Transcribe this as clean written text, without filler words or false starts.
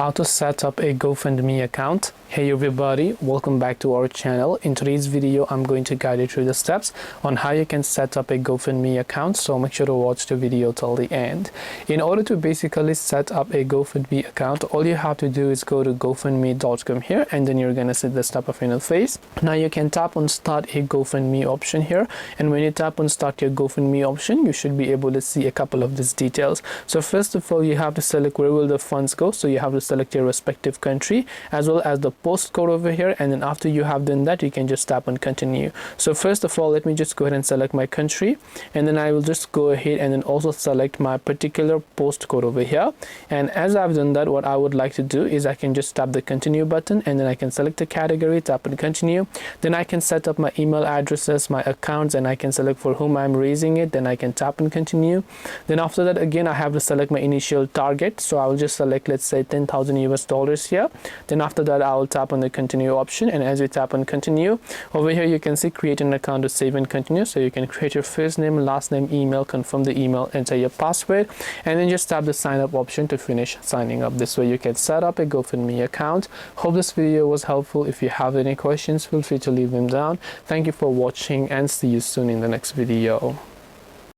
How to set up a GoFundMe account. Hey everybody, welcome back to our channel. In today's video I'm going to guide you through the steps on how you can set up a GoFundMe account, so make sure to watch the video till the end. In order to basically set up a GoFundMe account, all you have to do is go to gofundme.com here, and then you're gonna see this type of interface. Now you can tap on start a GoFundMe option here, and when you tap on start your GoFundMe option, you should be able to see a couple of these details. So first of all, you have to select where will the funds go, so you have to select your respective country as well as the postcode over here, and then after you have done that, you can just tap on continue. So first of all, let me just go ahead and select my country, and then I will just go ahead and then also select my particular postcode over here. And as I've done that, what I would like to do is I can just tap the continue button, and then I can select the category, tap on continue. Then I can set up my email addresses, my accounts, and I can select for whom I'm raising it. Then I can tap on continue. Then after that, again I have to select my initial target, so I will just select, let's say, $10,000 US here. Then after that, I will tap on the continue option, and as you tap on continue, over here you can see create an account to save and continue. So you can create your first name, last name, email, confirm the email, enter your password, and then just tap the sign up option to finish signing up. This way you can set up a GoFundMe account. Hope this video was helpful. If you have any questions, feel free to leave them down. Thank you for watching, and see you soon in the next video.